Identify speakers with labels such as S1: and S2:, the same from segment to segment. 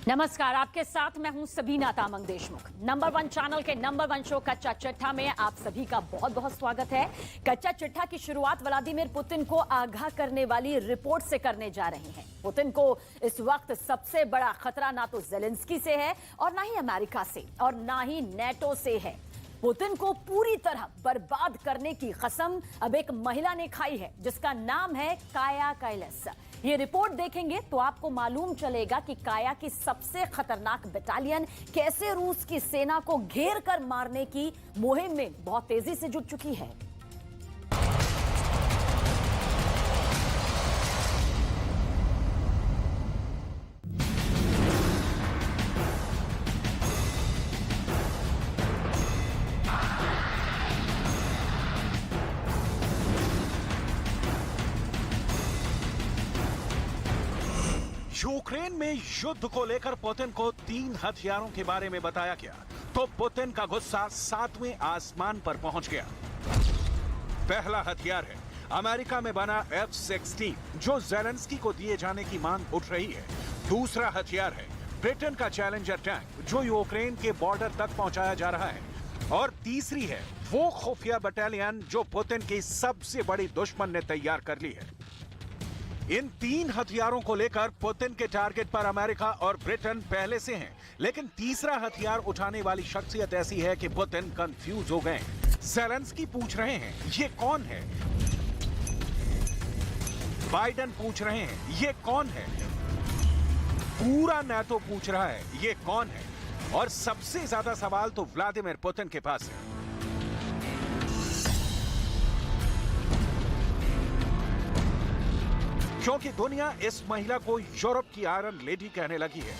S1: नमस्कार, आपके साथ मैं हूं सबीना तामंग देशमुख। नंबर 1 चैनल के नंबर 1 शो कच्चा चिट्ठा में आप सभी का बहुत बहुत स्वागत है। कच्चा चिट्ठा की शुरुआत व्लादिमीर पुतिन को आगाह करने वाली रिपोर्ट से करने जा रहे हैं। पुतिन को इस वक्त सबसे बड़ा खतरा ना तो जेलेंस्की से है और ना ही अमेरिका से और ना ही नेटो से है। पुतिन को पूरी तरह बर्बाद करने की कसम अब एक महिला ने खाई है, जिसका नाम है काया कैलास। ये रिपोर्ट देखेंगे तो आपको मालूम चलेगा कि काया की सबसे खतरनाक बटालियन कैसे रूस की सेना को घेर कर मारने की मुहिम में बहुत तेजी से जुट चुकी है।
S2: यूक्रेन में युद्ध को लेकर पुतिन को 3 हथियारों के बारे में बताया गया तो पुतिन का गुस्सा 7वें आसमान पर पहुंच गया। पहला हथियार है अमेरिका में बना F-16 जो जेलेंस्की को दिए जाने की मांग उठ रही है। दूसरा हथियार है ब्रिटेन का चैलेंजर टैंक जो यूक्रेन के बॉर्डर तक पहुंचाया जा रहा है। और तीसरी है वो खुफिया बटालियन जो पुतिन की सबसे बड़ी दुश्मन ने तैयार कर ली है। इन 3 हथियारों को लेकर पुतिन के टारगेट पर अमेरिका और ब्रिटेन पहले से हैं, लेकिन तीसरा हथियार उठाने वाली शख्सियत ऐसी है कि पुतिन कंफ्यूज हो गए। जेलेंस्की पूछ रहे हैं ये कौन है, बाइडेन पूछ रहे हैं ये कौन है, पूरा नाटो पूछ रहा है ये कौन है, और सबसे ज्यादा सवाल तो व्लादिमीर पुतिन के पास है। क्योंकि दुनिया इस महिला को यूरोप की आयरन लेडी कहने लगी है।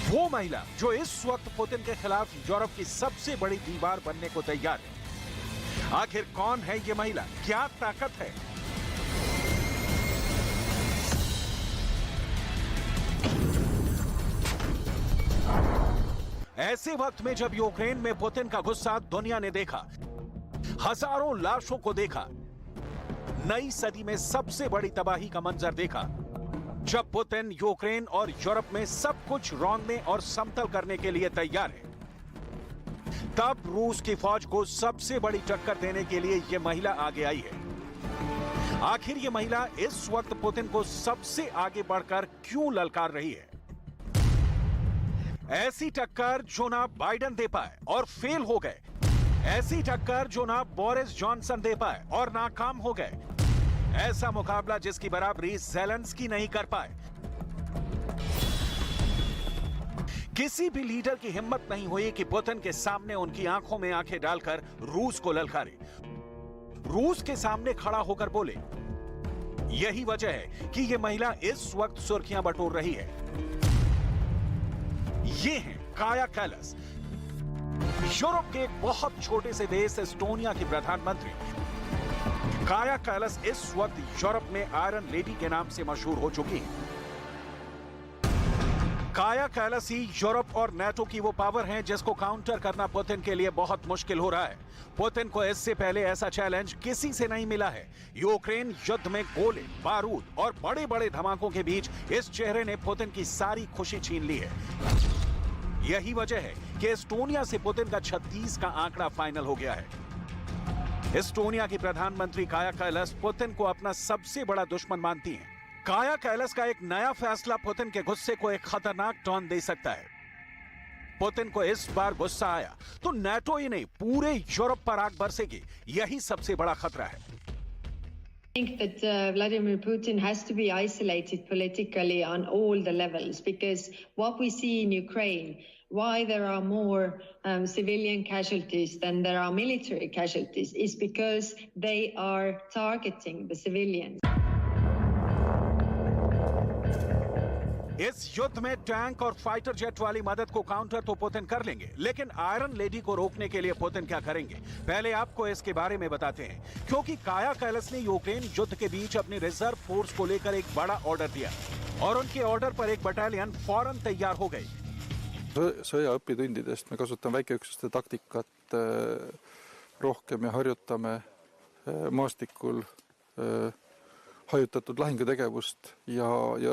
S2: वो महिला जो इस वक्त पुतिन के खिलाफ यूरोप की सबसे बड़ी दीवार बनने को तैयार है। आखिर कौन है ये महिला, क्या ताकत है? ऐसे वक्त में जब यूक्रेन में पुतिन का गुस्सा दुनिया ने देखा, हजारों लाशों को देखा, नई सदी में सबसे बड़ी तबाही का मंजर देखा, जब पुतिन यूक्रेन और यूरोप में सब कुछ रौंदने और समतल करने के लिए तैयार है, तब रूस की फौज को सबसे बड़ी टक्कर देने के लिए यह महिला आगे आई है। आखिर यह महिला इस वक्त पुतिन को सबसे आगे बढ़कर क्यों ललकार रही है? ऐसी टक्कर जो ना बाइडेन दे पाए और फेल हो गए, ऐसी टक्कर जो ना बोरिस जॉनसन दे पाए और नाकाम हो गए, ऐसा मुकाबला जिसकी बराबरी जेलेंस्की नहीं कर पाए। किसी भी लीडर की हिम्मत नहीं हुई कि पुतिन के सामने उनकी आंखों में आंखें डालकर रूस को ललकारे, रूस के सामने खड़ा होकर बोले। यही वजह है कि यह महिला इस वक्त सुर्खियां बटोर रही है। ये है काया कैलास, यूरोप के एक बहुत छोटे से देश एस्टोनिया की प्रधानमंत्री। काया कैलास इस वक्त यूरोप में आयरन लेडी के नाम से मशहूर हो चुकी है। काया कैलास ही यूरोप और नेटो की वो पावर हैं जिसको काउंटर करना पुतिन के लिए बहुत मुश्किल हो रहा है। पुतिन को इससे पहले ऐसा चैलेंज किसी से नहीं मिला है। यूक्रेन युद्ध में गोले, बारूद और बड़े बड़े धमाकों के बीच इस चेहरे ने पुतिन की सारी खुशी छीन ली है। यही वजह है कि एस्टोनिया से पुतिन का 36 का आंकड़ा फाइनल हो गया है। एस्टोनिया की प्रधानमंत्री काया कैलास पुतिन को अपना सबसे बड़ा दुश्मन मानती हैं। काया कैलास का एक नया फैसला पुतिन के गुस्से को एक खतरनाक टर्न दे सकता है। पुतिन को इस बार गुस्सा आया तो नेटो ही नहीं पूरे यूरोप पर आग बरसेगी, यही सबसे बड़ा खतरा है।
S3: I think that Vladimir Putin has to be isolated politically on all the levels, because what we see in Ukraine, why there are more civilian casualties than there are military casualties, is because they are targeting the civilians.
S2: इस युद्ध में tank और fighter jet वाली मदद को counter तो Putin कर लेंगे, लेकिन आयरन लेडी को रोकने के लिए पुतिन क्या करेंगे? पहले आपको इसके बारे में बताते हैं, क्योंकि काया कैलास ने यूक्रेन युद्ध के बीच अपनी रिजर्व फोर्स को लेकर एक बड़ा ऑर्डर दिया और उनके ऑर्डर पर एक बटालियन फौरन तैयार हो गई।
S4: Sõjaõpitundidest me kasutame väikeüksuste taktikat rohkem ja harjutame maastikul hajutatud lahingutegevust ja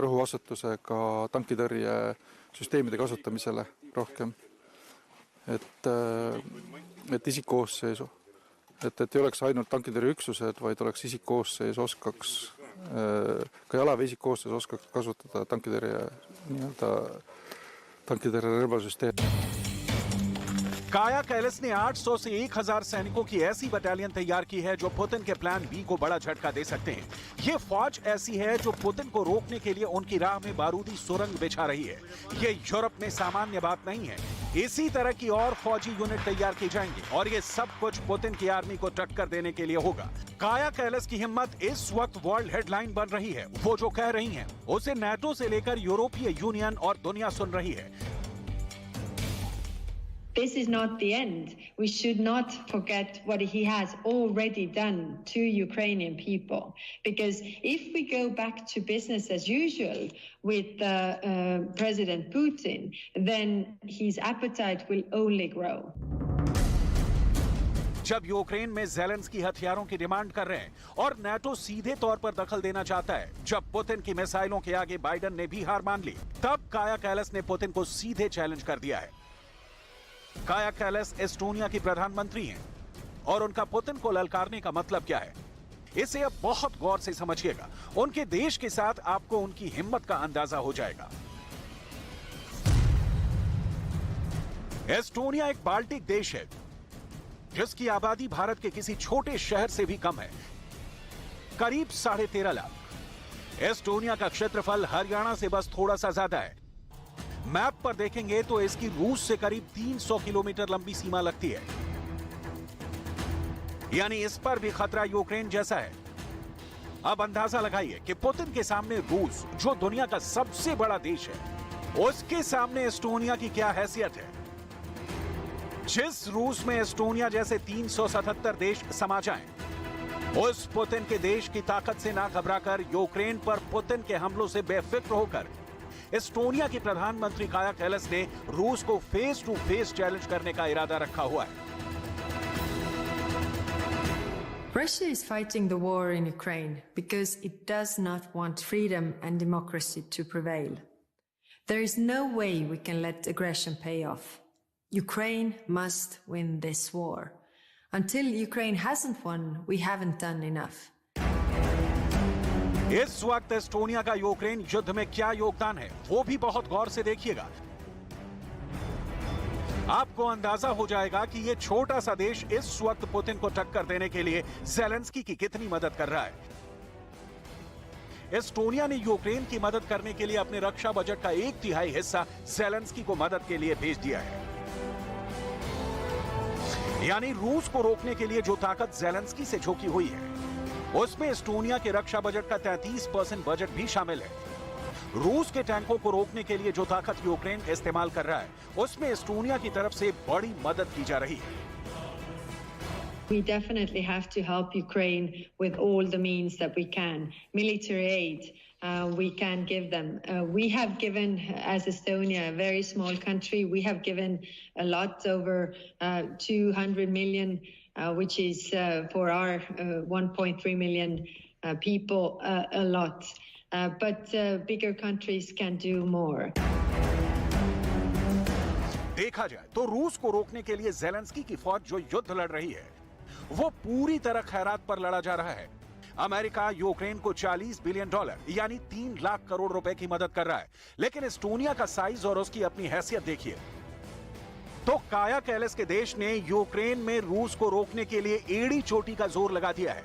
S4: rõhuasetusega tankitõrjesüsteemide kasutamisele rohkem. Et isikkoosseisu, et ei oleks ainult tankitõrjeüksused, vaid oleks isikkoosseis, oskaks ka jalaväe isikkoosseis oskaks kasutada tankitõrje relvasüsteemi.
S2: काया कैलास ने 800 से 1000 सैनिकों की ऐसी battalion तैयार की है जो पुतिन के प्लान बी को बड़ा झटका दे सकते हैं। ये फौज ऐसी है जो पुतिन को रोकने के लिए उनकी राह में बारूदी सुरंग बिछा रही है। ये यूरोप में सामान्य बात नहीं है। इसी तरह की और फौजी यूनिट तैयार की जाएंगी और ये सब कुछ पुतिन की आर्मी को टक्कर देने के लिए होगा। काया कैलास की हिम्मत इस वक्त वर्ल्ड हेडलाइन बन रही है। वो जो कह रही हैं, उसे नाटो से लेकर यूरोपीय यूनियन और दुनिया सुन रही है।
S3: This is not the end. We should not forget what he has already done to Ukrainian people. Because if we go back to business as usual with President Putin, then his appetite will only grow.
S2: जब Ukraine में Zelensky हथियारों की demand कर रहे हैं और NATO सीधे तौर पर दखल देना चाहता है, जब पुतिन की मिसाइलों के आगे बाइडेन ने भी हार मान ली, तब काया कैलास ने पुतिन को सीधे चैलेंज कर दिया है। काया कैलास एस्टोनिया की प्रधानमंत्री हैं और उनका पुतिन को ललकारने का मतलब क्या है, इसे अब बहुत गौर से समझिएगा। उनके देश के साथ आपको उनकी हिम्मत का अंदाजा हो जाएगा। एस्टोनिया एक बाल्टिक देश है जिसकी आबादी भारत के किसी छोटे शहर से भी कम है, करीब 13.5 लाख। एस्टोनिया का क्षेत्रफल हरियाणा से बस थोड़ा सा ज्यादा है। मैप पर देखेंगे तो इसकी रूस से करीब 300 किलोमीटर लंबी सीमा लगती है, यानी इस पर भी खतरा यूक्रेन जैसा है। अब अंदाजा लगाइए कि पुतिन के सामने रूस, जो दुनिया का सबसे बड़ा देश है, उसके सामने एस्टोनिया की क्या हैसियत है। जिस रूस में एस्टोनिया जैसे 377 देश समा जाएं, उस पुतिन के देश की ताकत से ना घबराकर यूक्रेन पर पुतिन के हमलों से बेफिक्र होकर एस्टोनिया की प्रधानमंत्री काया कैलास ने रूस को फेस टू फेस चैलेंज करने का इरादा रखा हुआ है।
S5: Russia is fighting the war in Ukraine because it does not want freedom and democracy to prevail. There is no way we can let aggression pay off. Ukraine must win this war. Until Ukraine hasn't won, we haven't done enough.
S2: इस वक्त Estonia का Ukraine युद्ध में क्या योगदान है, वो भी बहुत गौर से देखिएगा। आपको अंदाजा हो जाएगा कि ये छोटा सा देश इस वक्त पुतिन को टक्कर देने के लिए ज़ेलेंस्की की कितनी मदद कर रहा है। एस्टोनिया ने यूक्रेन की मदद करने के लिए अपने रक्षा बजट का 1/3 हिस्सा ज़ेलेंस्की को मदद के लिए भेज दिया है। यानी रूस को रोकने के लिए जो ताकत ज़ेलेंस्की से झोंकी हुई है, उसमें एस्टोनिया के रक्षा बजट का 33% बजट भी शामिल है। रूस के टैंकों को रोकने के लिए जो ताकत यूक्रेन इस्तेमाल कर रहा है, उसमें एस्टोनिया की तरफ से बड़ी मदद की जा रही है।
S3: We definitely have to help Ukraine with all the means that we can. Military aid, we can give them. We have given, as Estonia, a very small country, we have given a lot, over 200 million, which is for our 1.3 million people, a lot. But bigger countries can do more.
S2: देखा जाए तो रूस को रोकने के लिए Zelensky की फौज जो युद्ध लड़ रही है, वो पूरी तरह खैरात पर लड़ा जा रहा है। अमेरिका यूक्रेन को $40 बिलियन यानी 3 लाख करोड़ रुपए की मदद कर रहा है, लेकिन एस्टोनिया का साइज और उसकी अपनी हैसियत देखिए। तो काया कैलास के देश ने यूक्रेन में रूस को रोकने के लिए एड़ी चोटी का जोर लगा दिया है।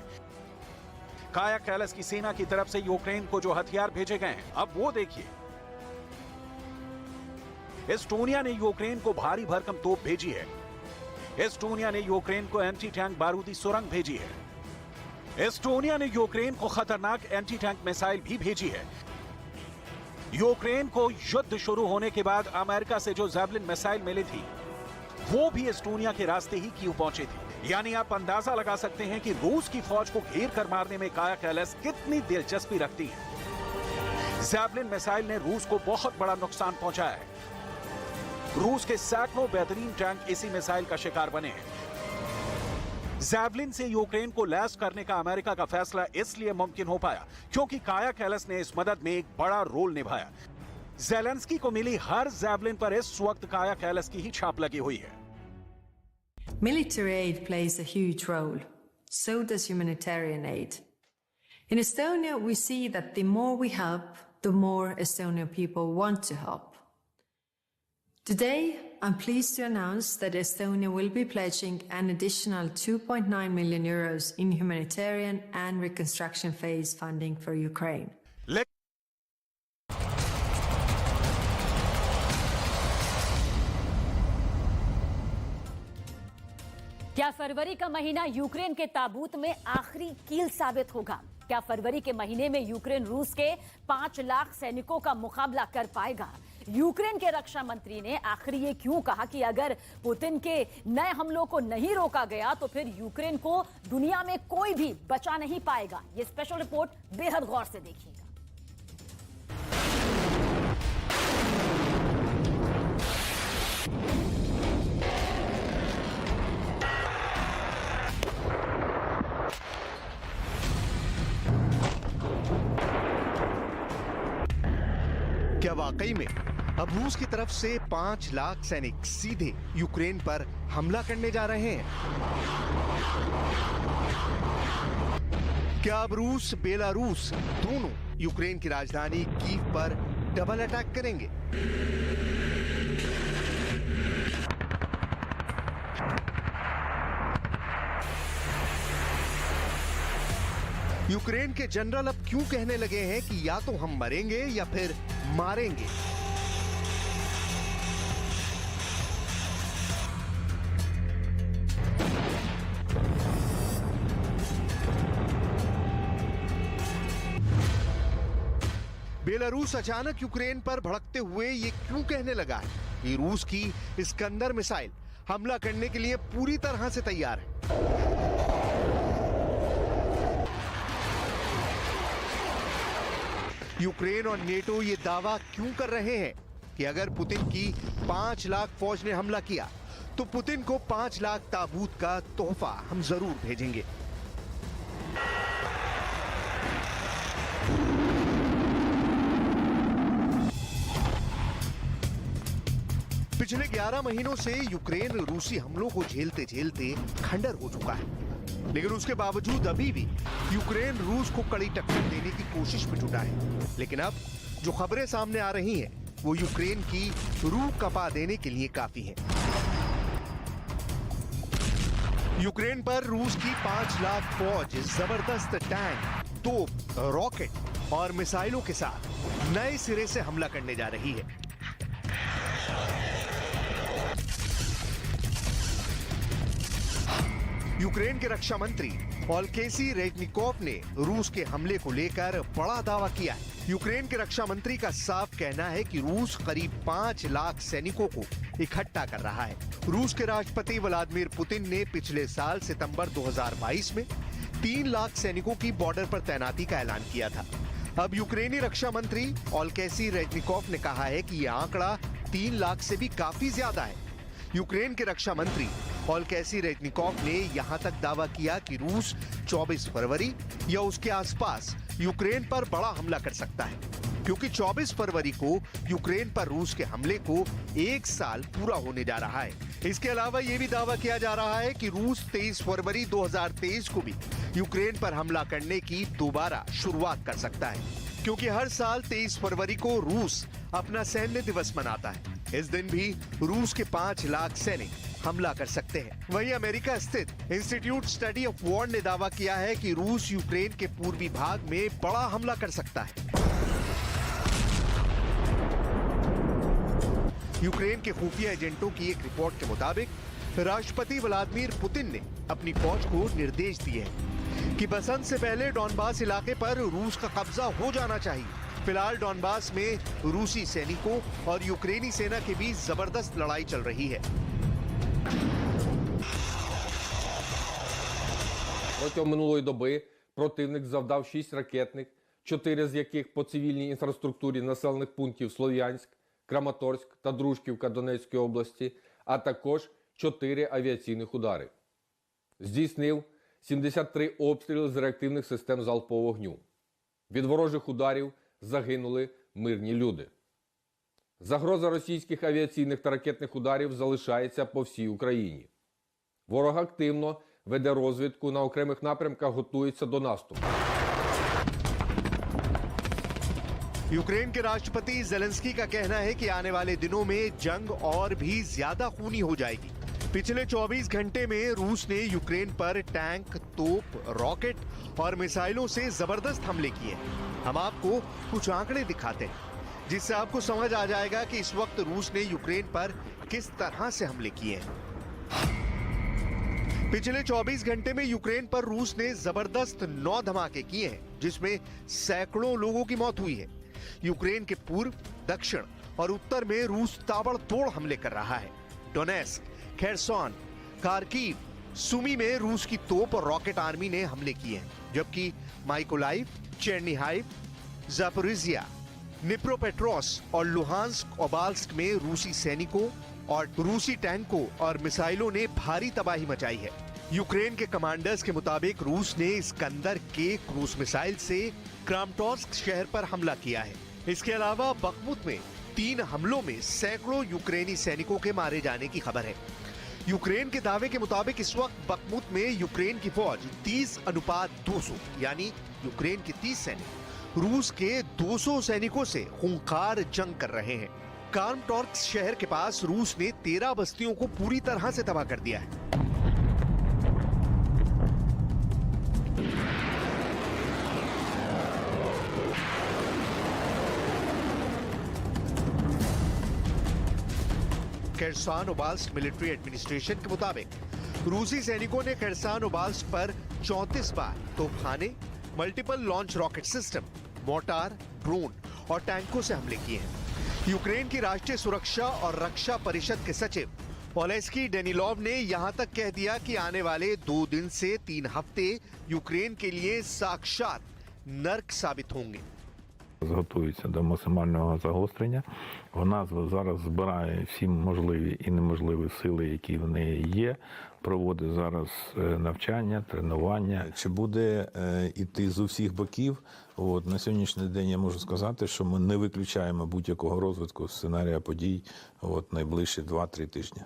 S2: काया कैलास की सेना की तरफ से यूक्रेन को जो हथियार भेजे गए हैं, अब वो देखिए। एस्टोनिया ने यूक्रेन को भारी भरकम तोप भेजी है। एस्टोनिया ने यूक्रेन को एंटी टैंक बारूदी सुरंग भेजी है। एस्टोनिया ने यूक्रेन को खतरनाक एंटी टैंक मिसाइल भी भेजी है। यूक्रेन को युद्ध शुरू होने के बाद अमेरिका से जो जैवलिन मिसाइल मिली थी, वो भी एस्टोनिया के रास्ते ही कीव पहुंची थी। यानी आप अंदाजा लगा सकते हैं कि रूस की फौज को घेर कर मारने में काया कैलास कितनी दिलचस्पी रखती है। जैवलिन मिसाइल ने रूस को बहुत बड़ा नुकसान पहुंचाया है। रूस के सैकड़ों बेहतरीन टैंक इसी मिसाइल का शिकार बने हैं। जैवलिन से यूक्रेन को लैस करने का अमेरिका का फैसला इसलिए मुमकिन हो पाया क्योंकि काया कैलस ने इस मदद में एक बड़ा रोल निभाया। ज़ेलेंस्की को मिली हर जैवलिन पर इस वक्त काया कैलस की ही छाप लगी हुई है।
S5: Military aid plays a huge role. So does humanitarian aid. In Estonia, we see that the more we help, the more Estonian people want to help. Today, I'm pleased to announce that Estonia will be pledging an additional 2.9 million euros in humanitarian and reconstruction phase funding for Ukraine.
S1: क्या फरवरी का महीना Ukraine के ताबूत में आखिरी कील साबित होगा? क्या फरवरी के महीने में यूक्रेन रूस के 5 लाख सैनिकों का मुकाबला कर पाएगा? यूक्रेन के रक्षा मंत्री ने आखिर ये क्यों कहा कि अगर पुतिन के नए हमलों को नहीं रोका गया तो फिर यूक्रेन को दुनिया में कोई भी बचा नहीं पाएगा? ये स्पेशल रिपोर्ट बेहद गौर से देखिएगा।
S6: क्या वाकई में अब रूस की तरफ से 5 लाख सैनिक सीधे यूक्रेन पर हमला करने जा रहे हैं? क्या अब रूस बेलारूस दोनों यूक्रेन की राजधानी कीव पर डबल अटैक करेंगे? यूक्रेन के जनरल अब क्यों कहने लगे हैं कि या तो हम मरेंगे या फिर मारेंगे? बेलारूस अचानक यूक्रेन पर भड़कते हुए ये क्यों कहने लगा है कि रूस की इस्कंदर मिसाइल हमला करने के लिए पूरी तरह से तैयार है? यूक्रेन और नेटो ये दावा क्यों कर रहे हैं कि अगर पुतिन की 5 लाख फौज ने हमला किया तो पुतिन को 5 लाख ताबूत का तोहफा हम जरूर भेजेंगे? पिछले 11 महीनों से यूक्रेन रूसी हमलों को झेलते झेलते खंडर हो चुका है, लेकिन उसके बावजूद अभी भी यूक्रेन रूस को कड़ी टक्कर देने की कोशिश में जुटा है। लेकिन अब जो खबरें सामने आ रही हैं, वो यूक्रेन की रूह कपा देने के लिए काफी हैं। यूक्रेन पर रूस की 5 लाख फौज जबरदस्त टैंक, तोप, रॉकेट और मिसाइलों के साथ नए सिरे से हमला करने जा रही है। यूक्रेन के रक्षा मंत्री ओलेक्सी रेजनिकोव ने रूस के हमले को लेकर बड़ा दावा किया है। यूक्रेन के रक्षा मंत्री का साफ कहना है कि रूस करीब 5 लाख सैनिकों को इकट्ठा कर रहा है। रूस के राष्ट्रपति व्लादिमीर पुतिन ने पिछले साल सितंबर 2022 में 3 लाख सैनिकों की बॉर्डर पर तैनाती का ऐलान किया था। अब यूक्रेनी रक्षा मंत्री ओलेक्सी रेजनिकोव ने कहा है कि यह आंकड़ा 3 लाख से भी काफी ज्यादा है। यूक्रेन के रक्षा मंत्री ओलेक्सी रेजनिकोव ने यहां तक दावा किया कि रूस 24 फरवरी या उसके आसपास यूक्रेन पर बड़ा हमला कर सकता है, क्योंकि 24 फरवरी को यूक्रेन पर रूस के हमले को 1 साल पूरा होने जा रहा है। इसके अलावा यह भी दावा किया जा रहा है कि रूस 23 फरवरी 2023 को भी यूक्रेन पर हमला करने की दोबारा शुरुआत कर सकता है, क्योंकि हर साल 23 फरवरी को रूस अपना सैन्य दिवस मनाता है। इस दिन भी रूस के 5 लाख सैनिक हमला कर सकते हैं। वहीं अमेरिका स्थित इंस्टीट्यूट स्टडी ऑफ वॉर ने दावा किया है कि रूस यूक्रेन के पूर्वी भाग में बड़ा हमला कर सकता है। यूक्रेन के खुफिया एजेंटों की एक रिपोर्ट के मुताबिक राष्ट्रपति व्लादिमीर पुतिन ने अपनी फौज को निर्देश दिए हैं कि बसंत से पहले डॉनबास इलाके पर रूस का कब्जा हो जाना चाहिए। फिलहाल डॉनबास में रूसी सैनिकों और यूक्रेनी सेना के बीच जबरदस्त लड़ाई चल रही है।
S7: Протягом минулої доби противник завдав 6 ракетних, 4 з яких по цивільній інфраструктурі населених пунктів Слов'янськ, Краматорськ та Дружківка Донецької області, а також 4 авіаційних удари. здійснив 73 обстріли з реактивних систем залпового вогню. Від ворожих ударів загинули мирні люди. Загроза російських авіаційних та ракетних ударів залишається по всій Україні. Ворог активно веде розвідку, на окремих напрямках готується до наступу.
S6: यूक्रेन के राष्ट्रपति जेलेंस्की का कहना है कि आने वाले दिनों में जंग और भी ज्यादा खूनी हो जाएगी। पिछले 24 घंटे में रूस ने यूक्रेन पर टैंक, तोप, रॉकेट और मिसाइलों से जबरदस्त हमले किए। हम आपको कुछ आंकड़े दिखाते हैं जिससे आपको समझ आ जाएगा कि इस वक्त रूस ने यूक्रेन पर किस तरह से हमले किए हैं। पिछले 24 घंटे में यूक्रेन पर रूस ने जबरदस्त 9 धमाके किए हैं, जिसमें सैकड़ों लोगों की मौत हुई है। यूक्रेन के पूर्व, दक्षिण और उत्तर में रूस ताबड़तोड़ हमले कर रहा है। डोनेस्क, खेरसोन, खार्किव, सुमी में रूस की तोप और रॉकेट आर्मी ने हमले किए हैं, जबकि माइकोलाइव, चेर्निहाइव, जापोरिजिया, निप्रोपेट्रोस और लुहांस्क ओबाल्स्क में रूसी सैनिकों और रूसी टैंकों और मिसाइलों ने भारी तबाही मचाई है। यूक्रेन के कमांडर्स के मुताबिक रूस ने इस्कंदर के क्रूज मिसाइल से क्रामटोर्स्क शहर पर हमला किया है। इसके अलावा बखमुत में 3 हमलों में सैकड़ों यूक्रेनी सैनिकों के मारे जाने की खबर है। यूक्रेन के दावे के मुताबिक इस वक्त बखमुत में यूक्रेन की फौज 30:200 यानी यूक्रेन के 30 सैनिक रूस के 200 सैनिकों से खूंखार जंग कर रहे हैं। क्रामटोर्स्क शहर के पास रूस ने 13 बस्तियों को पूरी तरह से तबाह कर दिया है। खेरसान ओबाल्स्क मिलिट्री एडमिनिस्ट्रेशन के मुताबिक रूसी सैनिकों ने खेरसान ओबाल्स्क पर 34 बार तोपखाने, multiple launch rocket system, mortar, drone और टैंकों से हमले किए हैं। यूक्रेन की राष्ट्रीय सुरक्षा और रक्षा परिषद के सचिव ओलेस्की डेनिलोव ने यहां तक कह दिया कि आने वाले 2 दिन से 3 हफ्ते यूक्रेन के लिए साक्षात नर्क साबित होंगे।
S8: Готується до максимального загострення. Вона зараз збирає всі можливі і неможливі сили, які в неї є. Проводить зараз навчання, тренування.
S9: Чи буде іти з усіх боків? На сьогоднішній день я можу сказати, що ми не виключаємо будь-якого розвитку сценарія подій найближчі 2-3 тижні.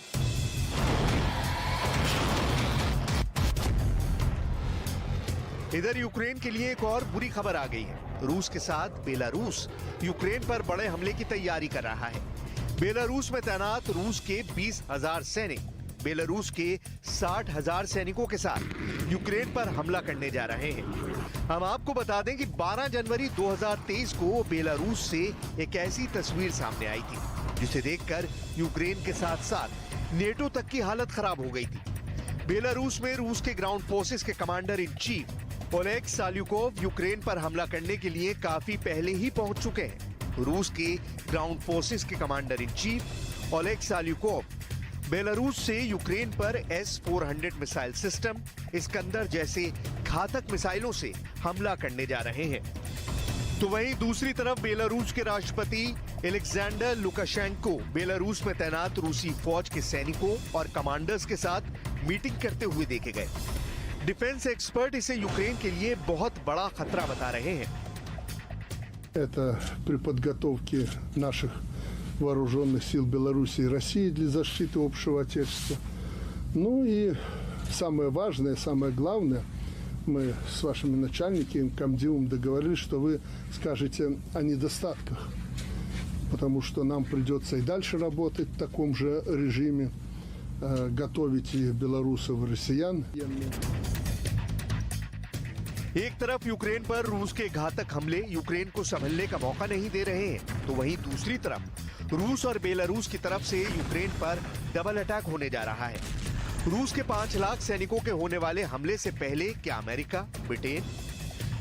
S6: इधर यूक्रेन के लिए एक और बुरी खबर आ गई है। रूस के साथ बेलारूस यूक्रेन पर बड़े हमले की तैयारी कर रहा है। बेलारूस में तैनात रूस के 20,000 सैनिक बेलारूस के 60,000 सैनिकों के साथ यूक्रेन पर हमला करने जा रहे हैं। हम आपको बता दें कि 12 जनवरी 2023 को बेलारूस से एक ऐसी तस्वीर सामने आई थी, जिसे देखकर यूक्रेन के साथ साथ नेटो तक की हालत खराब हो गई थी। बेलारूस में रूस के ग्राउंड फोर्सेस के commander in chief Oleg Salyukov Ukraine पर हमला करने के लिए काफी पहले ही पहुंच चुके हैं। रूस के ग्राउंड फोर्सेस के commander in chief Oleg Salyukov Belarus से यूक्रेन पर S-400 मिसाइल सिस्टम, इस्कंदर जैसे घातक मिसाइलों से हमला करने जा रहे हैं। तो वहीं दूसरी तरफ बेलारूस के राष्ट्रपति एलेक्जेंडर लुकाशेंको बेलारूस में तैनात रूसी फौज के सैनिकों और कमांडर्स के साथ मीटिंग करते हुए देखे गए। डिफेंस एक्सपर्ट इसे यूक्रेन के लिए बहुत बड़ा खतरा बता रहे हैं।
S10: Это при подготовке наших вооруженных сил Беларуси и России для защиты общего Отечества. Ну и самое важное, самое главное, мы с вашими начальниками, комдивом договорились, что вы скажете о недостатках, потому что нам придется и дальше работать в таком же режиме, готовить и белорусов, и россиян.
S6: एक तरफ यूक्रेन पर रूस के घातक हमले यूक्रेन को संभलने का मौका नहीं दे रहे हैं, तो वहीं दूसरी तरफ रूस और बेलारूस की तरफ से यूक्रेन पर डबल अटैक होने जा रहा है। रूस के 5 लाख सैनिकों के होने वाले हमले से पहले क्या अमेरिका, ब्रिटेन,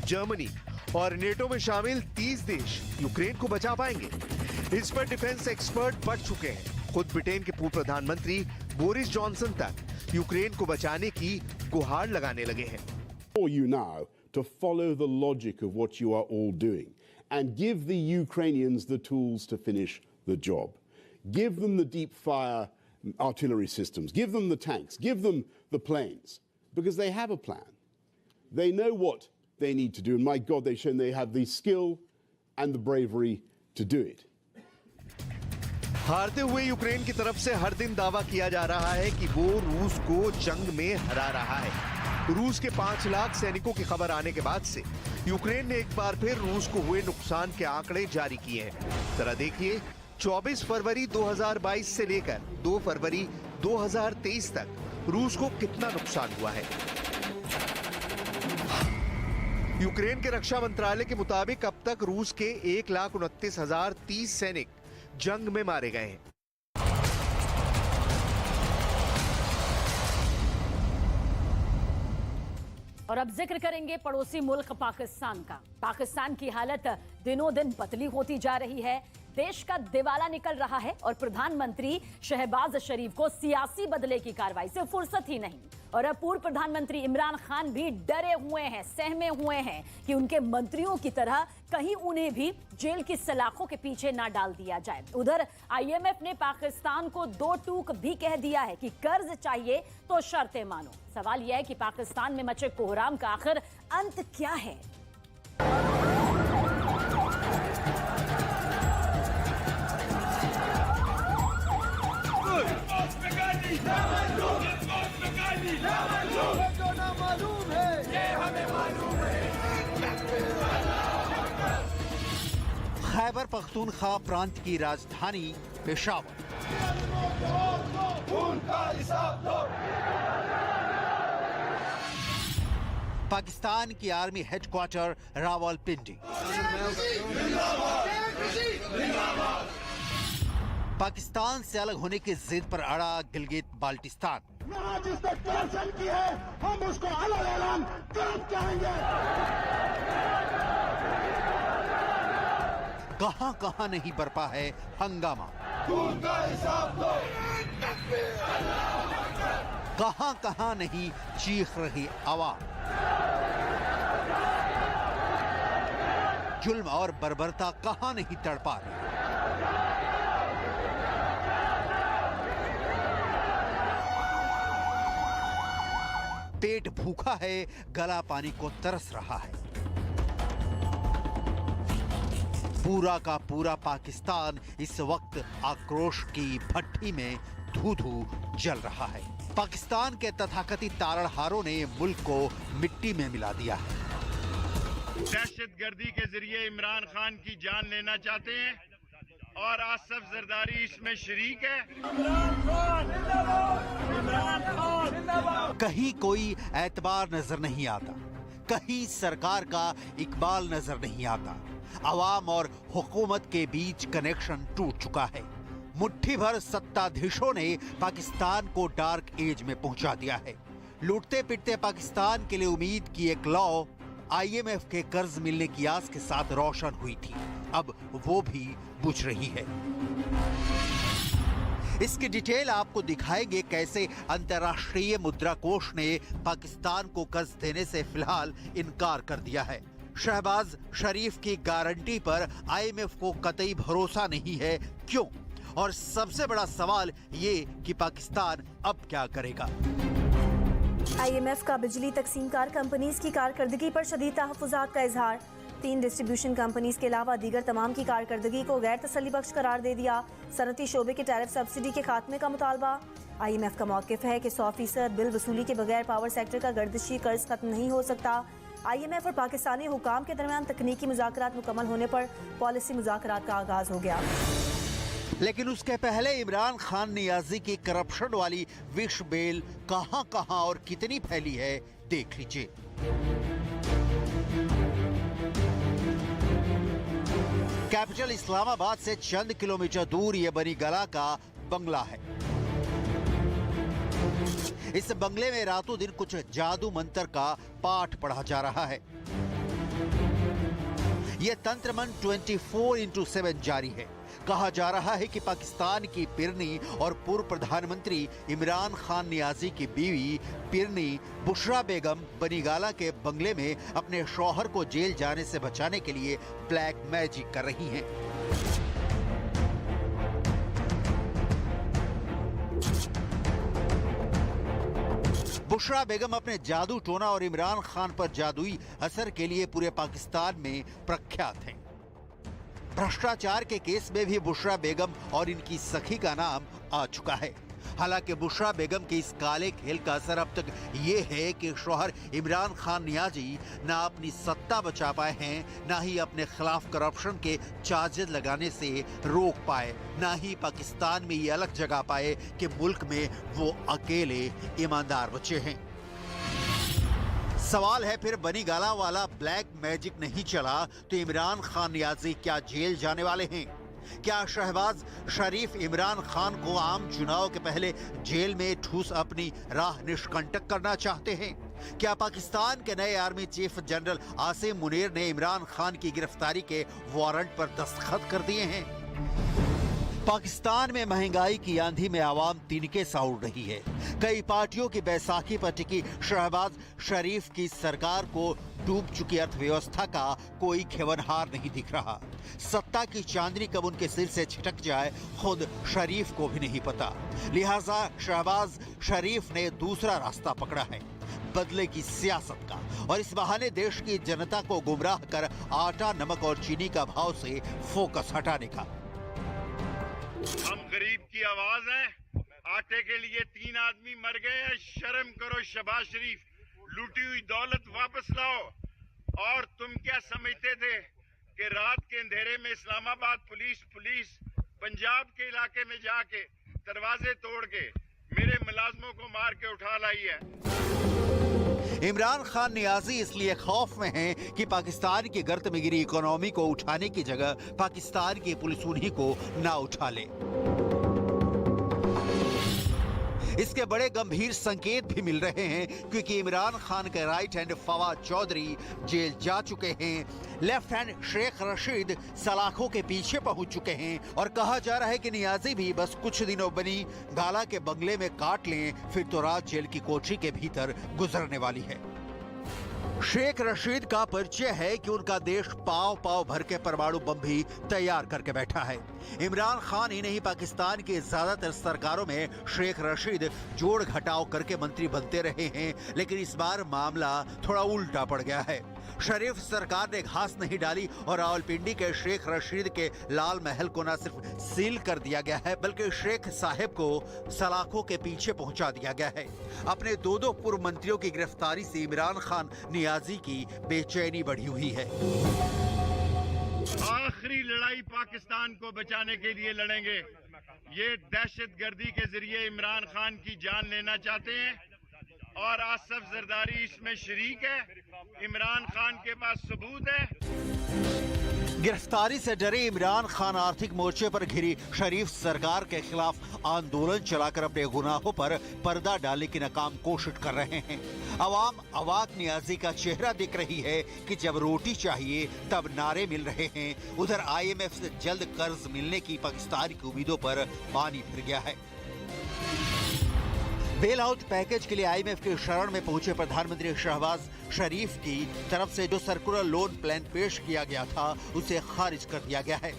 S6: जर्मनी और नेटो में शामिल 30 देश यूक्रेन को बचा पाएंगे? इस पर डिफेंस एक्सपर्ट बढ़ चुके हैं। खुद ब्रिटेन के पूर्व प्रधानमंत्री बोरिस जॉनसन तक यूक्रेन को बचाने की गुहार लगाने लगे हैं।
S11: For you now to follow the logic of what you are all doing and give the Ukrainians the tools to finish the job. Give them the deep fire artillery systems, give them the tanks, give them the planes. because they have a plan. They know what they need to do, and my God, they've shown they have the skill and the bravery to do it.
S6: हारते हुए Ukraine की तरफ से हर दिन दावा किया जा रहा है कि वो रूस को जंग में हरा रहा है। रूस के 5 लाख सैनिकों की खबर आने के बाद से यूक्रेन ने एक बार फिर रूस को हुए नुकसान के आंकड़े जारी किए हैं। जरा देखिए, 24 फरवरी 2022 से लेकर 2 फरवरी 2023 तक रूस को कितना नुकसान हुआ है। यूक्रेन के रक्षा मंत्रालय के मुताबिक अब तक रूस के 1,29,030 सैनिक जंग में मारे गए हैं।
S1: और अब जिक्र करेंगे पड़ोसी मुल्क पाकिस्तान का। पाकिस्तान की हालत दिनों दिन बदली होती जा रही है। देश का दिवाला निकल रहा है और प्रधानमंत्री शहबाज शरीफ को सियासी बदले की कार्रवाई से फुर्सत ही नहीं। और अब पूर्व प्रधानमंत्री इमरान खान भी डरे हुए हैं, सहमे हुए हैं कि उनके मंत्रियों की तरह कहीं उन्हें भी जेल की सलाखों के पीछे ना डाल दिया जाए। उधर IMF ने पाकिस्तान को 2 टूक भी कह दिया है कि कर्ज चाहिए तो शर्तें मानो। सवाल यह है कि पाकिस्तान में मचे कोहराम का आखिर अंत क्या है।
S12: खैबर पख्तूनख्वा प्रांत की राजधानी पेशावर। पाकिस्तान की आर्मी हेडक्वार्टर रावलपिंडी। पाकिस्तान से अलग होने की जिद पर अड़ा गिलगित बाल्टिस्तान।
S13: जिसने करप्शन की है हम उसको अलग ऐलान करब कहेंगे।
S12: कहां कहां नहीं बरपा है हंगामा। कहां कहां नहीं चीख रही आवाज। जुल्म और बर्बरता कहां नहीं तड़पा रही। पेट भूखा है, गला पानी को तरस रहा है। पूरा का पूरा पाकिस्तान इस वक्त आक्रोश की भट्टी में धू-धू जल रहा है। पाकिस्तान के तथाकथित तारणहारों ने मुल्क को मिट्टी में मिला दिया है।
S14: दहशतगर्दी के जरिए इमरान खान की जान लेना चाहते हैं और आसफ जरदारी इसमें शरीक है।
S12: कहीं कोई एतबार नजर नहीं आता, कहीं सरकार का इकबाल नजर नहीं आता। अवाम और हुकूमत के बीच कनेक्शन टूट चुका है। मुट्ठी भर सत्ताधीशों ने पाकिस्तान को डार्क एज में पहुंचा दिया है। लूटते पिटते पाकिस्तान के लिए उम्मीद की एक लौ IMF के कर्ज मिलने की आस के साथ रोशन हुई थी, अब वो भी बुझ रही है। इसकी डिटेल आपको दिखाएंगे कैसे अंतर्राष्ट्रीय मुद्रा कोष ने पाकिस्तान को कर्ज देने से फिलहाल इनकार कर दिया है। शहबाज शरीफ की गारंटी पर IMF को कतई भरोसा नहीं है, क्यों? और सबसे बड़ा सवाल ये कि पाकिस्तान अब क्या करेगा।
S15: IMF का बिजली तकसीमकार कंपनीज की कारकर्दगी पर शदीद तहफ़्फ़ुज़ात का इजहार। 3 डिस्ट्रीब्यूशन कंपनीज के अलावा दीगर तमाम की कारकर्दगी को गैर तसल्ली बख्श करार दे दिया। सनती शोबे के टैरिफ सब्सिडी के खात्मे का मुतालबा। IMF का मौक़िफ़ है कि 100% बिल वसूली के बगैर पावर सेक्टर का गर्दिशी कर्ज खत्म नहीं हो सकता। IMF और पाकिस्तानी हुकाम के दरमियान तकनीकी मुज़ाकरात मुकम्मल होने पर पॉलिसी मुज़ाकरात का आगाज हो गया।
S12: लेकिन उसके पहले इमरान खान नियाजी की करप्शन वाली विश बेल कहां कहां और कितनी फैली है, देख लीजिए। कैपिटल इस्लामाबाद से चंद किलोमीटर दूर ये बनी गला का बंगला है। इस बंगले में रातों दिन कुछ जादू मंत्र का पाठ पढ़ा जा रहा है। यह तंत्र मन 24/7 जारी है। कहा जा रहा है कि पाकिस्तान की पिरनी और पूर्व प्रधानमंत्री इमरान खान नियाजी की बीवी पिरनी बुशरा बेगम बनीगाला के बंगले में अपने शौहर को जेल जाने से बचाने के लिए ब्लैक मैजिक कर रही हैं। बुशरा बेगम अपने जादू टोना और इमरान खान पर जादुई असर के लिए पूरे पाकिस्तान में प्रख्यात हैं। भ्रष्टाचार के केस में भी बुशरा बेगम और इनकी सखी का नाम आ चुका है। हालांकि बुशरा बेगम के इस काले खेल का असर अब तक ये है कि शौहर इमरान खान नियाजी ना अपनी सत्ता बचा पाए हैं, ना ही अपने खिलाफ करप्शन के चार्जेस लगाने से रोक पाए, ना ही पाकिस्तान में ये अलग जगा पाए कि मुल्क में वो अकेले ईमानदार बचे हैं। सवाल है फिर बनी गाला वाला ब्लैक मैजिक नहीं चला तो इमरान खान नियाजी क्या जेल जाने वाले हैं? क्या शहबाज शरीफ इमरान खान को आम चुनाव के पहले जेल में ठूस अपनी राह निष्कंटक करना चाहते हैं? क्या पाकिस्तान के नए army chief general Asim Munir ने इमरान खान की गिरफ्तारी के वारंट पर दस्तखत कर दिए हैं? पाकिस्तान में महंगाई की आंधी में आवाम तिनके सा उड़ रही है। कई पार्टियों की बैसाखी पर टिकी शहबाज शरीफ की सरकार को डूब चुकी अर्थव्यवस्था का कोई खेवनहार नहीं दिख रहा। सत्ता की चांदनी कब उनके सिर से छिटक जाए खुद शरीफ को भी नहीं पता। लिहाजा शहबाज शरीफ ने दूसरा रास्ता पकड़ा है, बदले की सियासत का, और इस बहाने देश की जनता को गुमराह कर आटा नमक और चीनी का भाव से फोकस हटाने का।
S14: हम गरीब की आवाज हैं। आटे के लिए 3 आदमी मर गए। शर्म करो शहबाज शरीफ, लूटी हुई दौलत वापस लाओ। और तुम क्या समझते थे कि रात के अंधेरे में इस्लामाबाद पुलिस पंजाब के इलाके में जाके दरवाजे तोड़ के मेरे मुलाजमों को मार के उठा लाई है?
S12: इमरान खान नियाजी इसलिए खौफ में हैं कि पाकिस्तान की गर्त में गिरी इकोनॉमी को उठाने की जगह पाकिस्तान की पुलिस उन्हीं को ना उठा ले। इसके बड़े गंभीर संकेत भी मिल रहे हैं क्योंकि इमरान खान के right hand Fawad Chaudhry jail जा चुके हैं। लेफ्ट हैंड शेख रशीद सलाखों के पीछे पहुंच चुके हैं और कहा जा रहा है कि नियाजी भी बस कुछ दिनों बनी गाला के बंगले में काट लें, फिर तो रात जेल की कोठरी के भीतर गुजरने वाली है। शेख रशीद का परिचय है कि उनका देश पाव पाव भर के परमाणु बम भी तैयार करके बैठा है। इमरान खान ही नहीं, पाकिस्तान की ज्यादातर सरकारों में शेख रशीद जोड़ घटाव करके मंत्री बनते रहे हैं, लेकिन इस बार मामला थोड़ा उल्टा पड़ गया है। शरीफ सरकार ने घास नहीं डाली और रावलपिंडी के शेख रशीद के लाल महल को न सिर्फ सील कर दिया गया है बल्कि शेख साहब को सलाखों के पीछे पहुंचा दिया गया है। अपने दो पूर्व मंत्रियों की गिरफ्तारी से इमरान खान नियाजी की बेचैनी बढ़ी हुई है।
S14: आखिरी लड़ाई पाकिस्तान को बचाने के लिए लड़ेंगे। ये दहशतगर्दी के जरिए इमरान खान की जान लेना चाहते हैं और आसफ जरदारी इसमें शरीक है। इमरान खान के पास सबूत है।
S12: गिरफ्तारी से डरे इमरान खान आर्थिक मोर्चे पर घिरी शरीफ सरकार के खिलाफ आंदोलन चलाकर अपने गुनाहों पर पर्दा डालने की नाकाम कोशिश कर रहे हैं। अवाम अवाक नियाजी का चेहरा दिख रही है कि जब रोटी चाहिए तब नारे मिल रहे हैं। उधर IMF से जल्द कर्ज मिलने की पाकिस्तान की उम्मीदों पर पानी फिर गया है। बेल आउट पैकेज के लिए IMF के शरण में पहुंचे प्रधानमंत्री शहबाज शरीफ की तरफ से जो सर्कुलर लोन प्लान पेश किया गया था उसे खारिज कर दिया गया है।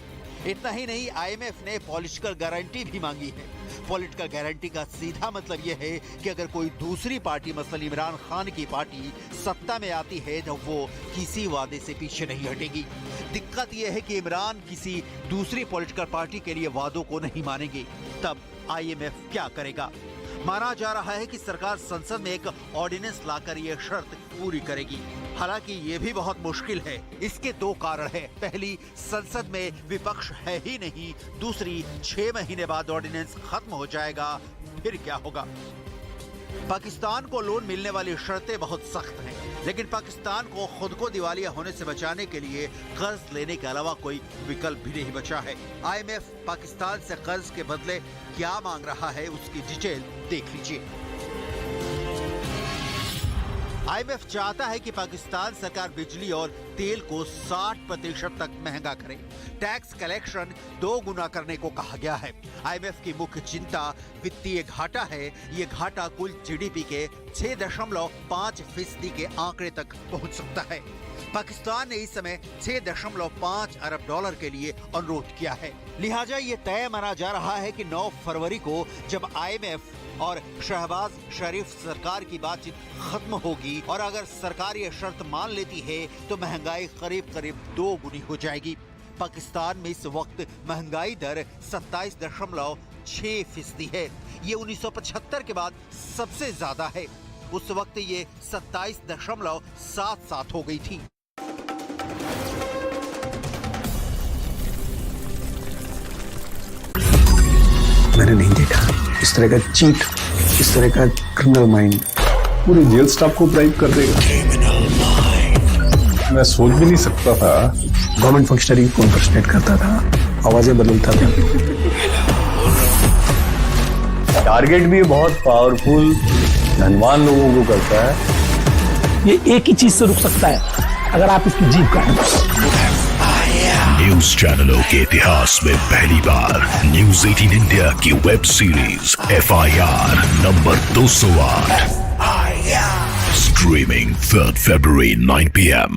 S12: इतना ही नहीं, IMF ने पॉलिटिकल गारंटी भी मांगी है। पॉलिटिकल गारंटी का सीधा मतलब यह है कि अगर कोई दूसरी पार्टी, मसलन इमरान खान की पार्टी सत्ता में आती है तो वो किसी वादे से पीछे नहीं हटेगी। दिक्कत यह है कि इमरान किसी दूसरी पॉलिटिकल पार्टी के लिए वादों को नहीं मानेंगे। तब IMF क्या करेगा? माना जा रहा है कि सरकार संसद में एक ऑर्डिनेंस लाकर यह शर्त पूरी करेगी। हालांकि ये भी बहुत मुश्किल है। इसके 2 कारण हैं। पहली, संसद में विपक्ष है ही नहीं। दूसरी, 6 महीने बाद ऑर्डिनेंस खत्म हो जाएगा, फिर क्या होगा? पाकिस्तान को लोन मिलने वाली शर्तें बहुत सख्त हैं, लेकिन पाकिस्तान को खुद को दिवालिया होने से बचाने के लिए कर्ज लेने के अलावा कोई विकल्प भी नहीं बचा है। IMF पाकिस्तान से कर्ज के बदले क्या मांग रहा है उसकी डिटेल देख लीजिए। IMF चाहता है कि पाकिस्तान सरकार बिजली और तेल को 60% तक महंगा करे। टैक्स कलेक्शन 2 गुना करने को कहा गया है। IMF की मुख्य चिंता वित्तीय घाटा है। ये घाटा कुल GDP के 6.5% के आंकड़े तक पहुंच सकता है। पाकिस्तान ने इस समय 6.5 अरब डॉलर के लिए अनुरोध किया है। लिहाजा ये तय माना जा रहा है कि 9 फरवरी को जब IMF और शहबाज शरीफ सरकार की बातचीत खत्म होगी और अगर सरकार ये शर्त मान लेती है तो महंगाई करीब 2 गुनी हो जाएगी। पाकिस्तान में इस वक्त महंगाई दर 27.6% है। ये 1975 के बाद सबसे ज्यादा है। उस वक्त ये 27.77 हो गई थी।
S16: मैंने नहीं देखा इस तरह का चीट, इस तरह का क्रिमिनल माइंड पूरे जेल स्टाफ को ब्राइब कर देगा। मैं सोच भी नहीं सकता था। गवर्नमेंट फंक्शनरी को इम्पर्सनेट करता था, आवाजें बदलता था। टारगेट भी बहुत पावरफुल, धनवान लोगों को करता है। ये एक ही चीज से रुक सकता है, अगर आप इसकी जीभ काटें।
S17: न्यूज चैनलों के इतिहास में पहली बार न्यूज 18 इंडिया की web series FIR number 208 streaming 3 February 9 PM